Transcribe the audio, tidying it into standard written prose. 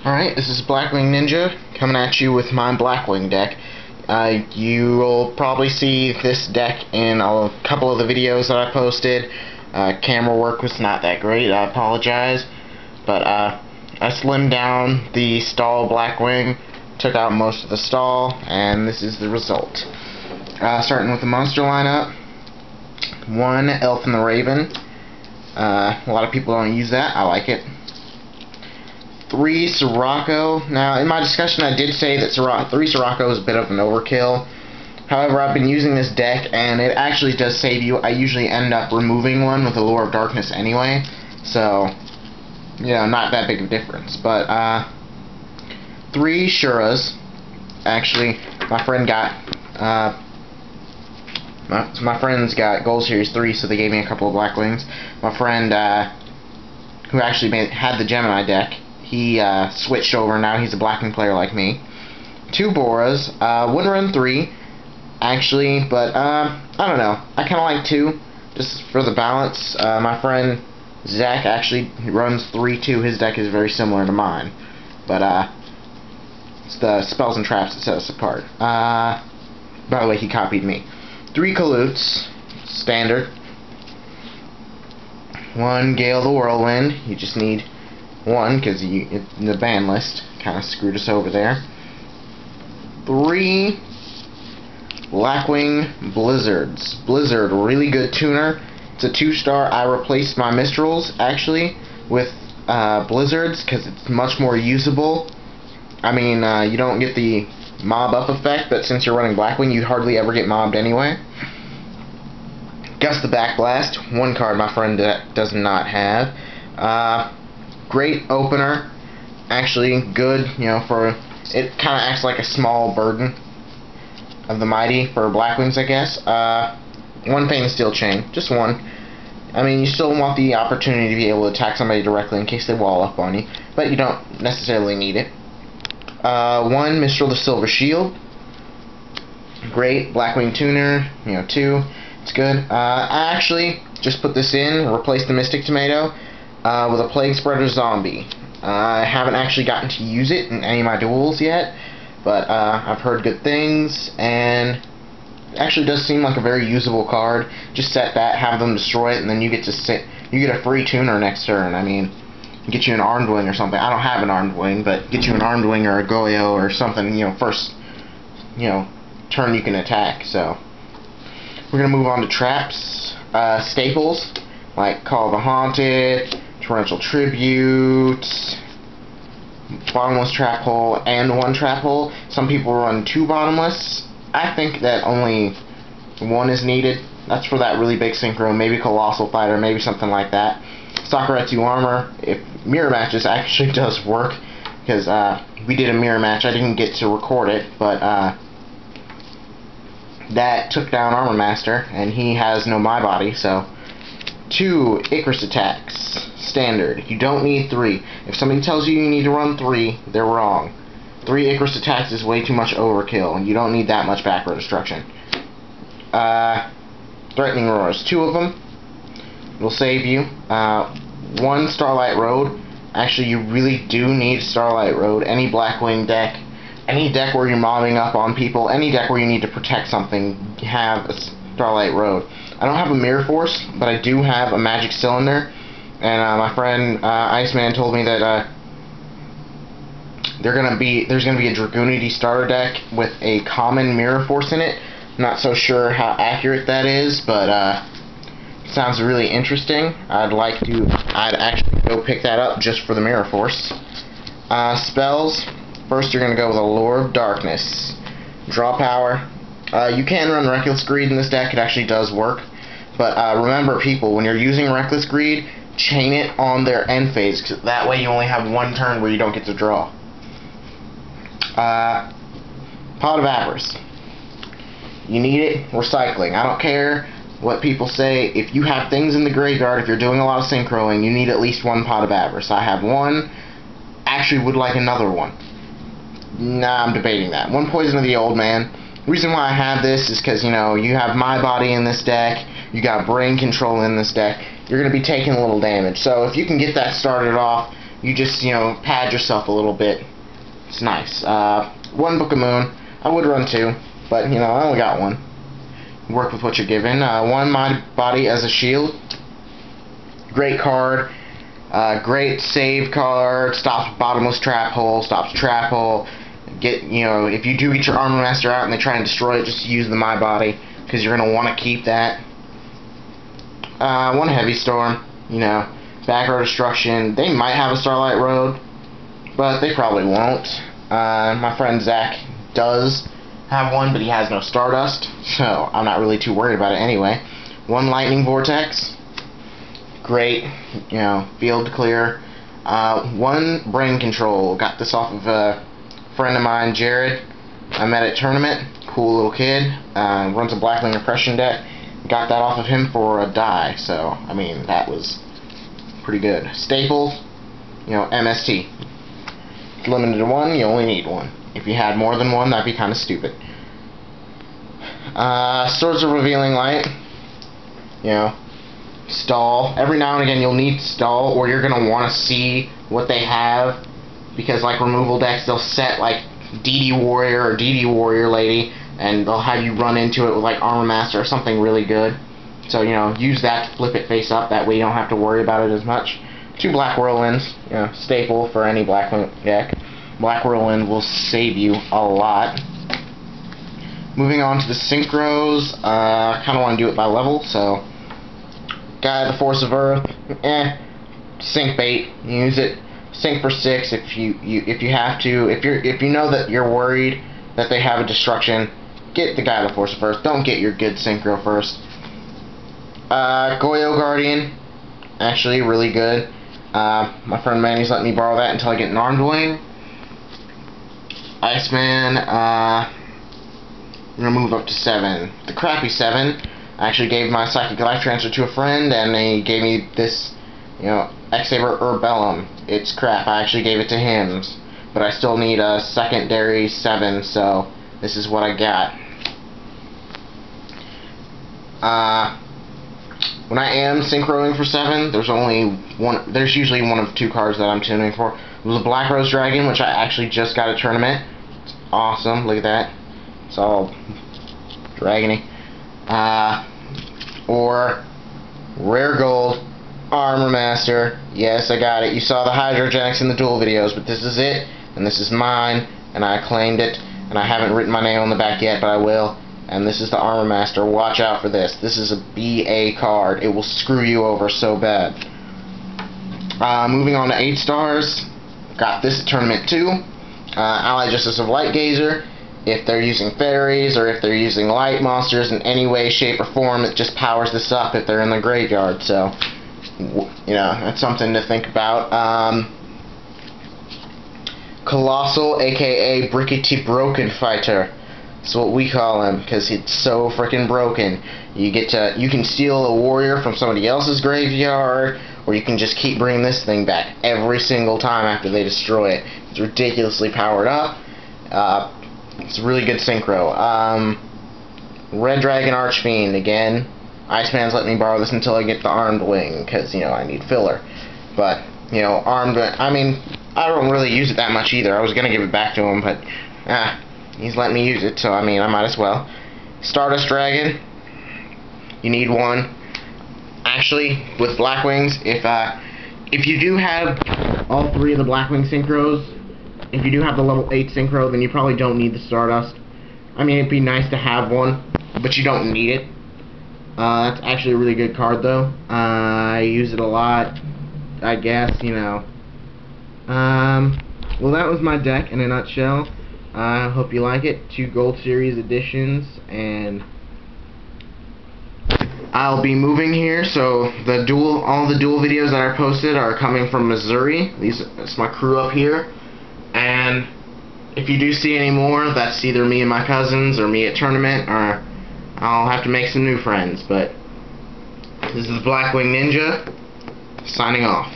Alright, this is Blackwing Ninja coming at you with my Blackwing deck. You will probably see this deck in a couple of the videos that I posted. Camera work was not that great, I apologize. But I slimmed down the stall Blackwing, took out most of the stall, and this is the result. Starting with the monster lineup. 1 Elf and the Raven. A lot of people don't use that, I like it. 3 Sirocco. Now, in my discussion, I did say that 3 Sirocco is a bit of an overkill. However, I've been using this deck, and it actually does save you. I usually end up removing one with the Lure of Darkness anyway, so, you know, not that big of a difference. But, 3 Shuras. Actually, my friend got, my friends got Gold Series 3, so they gave me a couple of Blackwings. My friend, who actually had the Gemini deck, he switched over, now he's a Blackwing player like me. 2 Boras, would run 3, actually, but I don't know. I kind of like 2, just for the balance. My friend Zach actually runs 3 too. His deck is very similar to mine, but it's the spells and traps that set us apart. By the way, he copied me. 3 Kalutes, standard. 1 Gale the Whirlwind. You just need 1 because in the ban list kind of screwed us over there. 3 Blackwing Blizzards. Blizzard, really good tuner. It's a 2-star. I replaced my Mistrals actually with Blizzards because it's much more usable. I mean, you don't get the mob up effect, but since you're running Blackwing, you hardly ever get mobbed anyway. Gust the Backblast, 1 card my friend does not have. Great opener, actually good, you know, for, it kind of acts like a small burden of the mighty for Blackwings, I guess. 1 Pain and Steel Chain, just 1. I mean, you still want the opportunity to be able to attack somebody directly in case they wall up on you, but you don't necessarily need it. 1 Mistral the Silver Shield, great Blackwing tuner, you know, 2, it's good. I actually just put this in, replaced the Mystic Tomato with a Plague Spreader Zombie. I haven't actually gotten to use it in any of my duels yet, but I've heard good things, and it actually does seem like a very usable card. Just set that, have them destroy it, and then you get a free tuner next turn. I mean, get you an Armed Wing or something. I don't have an Armed Wing, but get you an Armed Wing or a Goyo or something, you know, first, you know, turn you can attack. So we're gonna move on to traps. Staples like Call of the Haunted, Torrential Tribute, Bottomless Trap Hole, and 1 Trap Hole. Some people run 2 Bottomless. I think that only 1 is needed. That's for that really big synchro, maybe Colossal Fighter, maybe something like that. Sakuretsu Armor, if mirror matches, actually does work, because we did a mirror match. I didn't get to record it, but that took down Armor Master, and he has no My Body, so 2 Icarus Attacks, standard. You don't need 3. If somebody tells you you need to run 3, they're wrong. 3 Icarus Attacks is way too much overkill, and you don't need that much back row destruction. Threatening Roars, 2 of them will save you. 1 Starlight Road. Actually, you really do need Starlight Road. Any Blackwing deck, any deck where you're mobbing up on people, any deck where you need to protect something, have a Starlight Road. I don't have a Mirror Force, but I do have a Magic Cylinder, and my friend Iceman told me that there's gonna be a Dragoonity starter deck with a common Mirror Force in it. Not so sure how accurate that is, but sounds really interesting. I'd actually go pick that up just for the Mirror Force. Spells. First, you're gonna go with a Lure of Darkness. Draw power. You can run Reckless Greed in this deck. It actually does work. But remember, people, when you're using Reckless Greed, chain it on their end phase, because that way you only have 1 turn where you don't get to draw. Pot of Avarice. You need it. Recycling. I don't care what people say. If you have things in the graveyard, if you're doing a lot of synchroing, you need at least 1 Pot of Avarice. I have 1. Actually would like another 1. Nah, I'm debating that. 1 Poison of the Old Man. The reason why I have this is because, you know, you have My Body in this deck, you got Brain Control in this deck, you're going to be taking a little damage. So if you can get that started off, you just, you know, pad yourself a little bit. It's nice. One Book of Moon. I would run two, but, you know, I only got one. Work with what you're given. One Mighty Body as a shield. Great card. Great save card. Stops bottomless trap hole. Stops trap hole. You know, if you do get your Armor Master out and they try and destroy it, just use the My Body, because you're going to want to keep that. One Heavy Storm. You know, back row destruction. They might have a Starlight Road, but they probably won't. My friend Zach does have one, but he has no Stardust, so I'm not really too worried about it anyway. One Lightning Vortex. Great, you know, field clear. One Brain Control. Got this off of a friend of mine, Jared. I met at tournament. Cool little kid. Runs a Blackwing Deck. Got that off of him for a die, so, I mean, that was pretty good. Staple, you know, MST. Limited to one, you only need one. If you had more than one, that'd be kind of stupid. Swords of Revealing Light. You know, stall. Every now and again you'll need stall, or you're going to want to see what they have, because like removal decks, they'll set like DD Warrior or DD Warrior Lady, and they'll have you run into it with like Armor Master or something really good. So, you know, use that to flip it face up, that way you don't have to worry about it as much. Two Black Whirlwinds, you know, staple for any Blackwing deck. Black Whirlwind will save you a lot. Moving on to the synchros, I kind of want to do it by level, so Guy the Force of Earth, sync bait, use it. Sync for 6 if you have to. If you know that you're worried that they have a destruction, get the Guy the Force of Earth. Don't get your good synchro first. Goyo Guardian, actually really good. My friend Manny's letting me borrow that until I get an Armed Wing. Iceman, I'm going to move up to 7. The crappy 7, I actually gave my Psychic Life Transfer to a friend, and he gave me this, you know, X-Saber Urbellum. It's crap. I actually gave it to him, but I still need a secondary 7, so this is what I got. When I am synchroing for 7, there's usually one of 2 cards that I'm tuning for. It was a Black Rose Dragon, which I actually just got at tournament. It's awesome. Look at that. It's all dragony. Or Rare Gold Armor Master. Yes, I got it. You saw the Hydrogenics in the duel videos, but this is it, and this is mine, and I claimed it, and I haven't written my name on the back yet, but I will. And this is the Armor Master. Watch out for this. This is a BA card. It will screw you over so bad. Moving on to 8 stars. Got this at tournament 2. Allied Justice of Light Gazer. If they're using fairies, or if they're using light monsters in any way, shape, or form, it just powers this up if they're in the graveyard. So, you know, that's something to think about. Colossal, aka Brickety Broken Fighter. That's what we call him, because it's so freaking broken. You can steal a warrior from somebody else's graveyard, or you can just keep bringing this thing back every single time after they destroy it. It's ridiculously powered up. It's a really good synchro. Red Dragon Archfiend, again. Iceman's letting me borrow this until I get the Armed Wing, because, you know, I need filler. But, you know, I mean, I don't really use it that much either. I was going to give it back to him, but, he's letting me use it, so, I mean, I might as well. Stardust Dragon, you need one. Actually, with Blackwings, if you do have all 3 of the Blackwing synchros, if you do have the level 8 synchro, then you probably don't need the Stardust. I mean, it'd be nice to have one, but you don't need it. That's actually a really good card, though. I use it a lot, I guess, you know. Well, that was my deck in a nutshell. I hope you like it. 2 Gold Series editions, and I'll be moving here, so all the duel videos that I posted are coming from Missouri. That's my crew up here. And if you do see any more, that's either me and my cousins, or me at tournament, or I'll have to make some new friends. But this is Blackwing Ninja, signing off.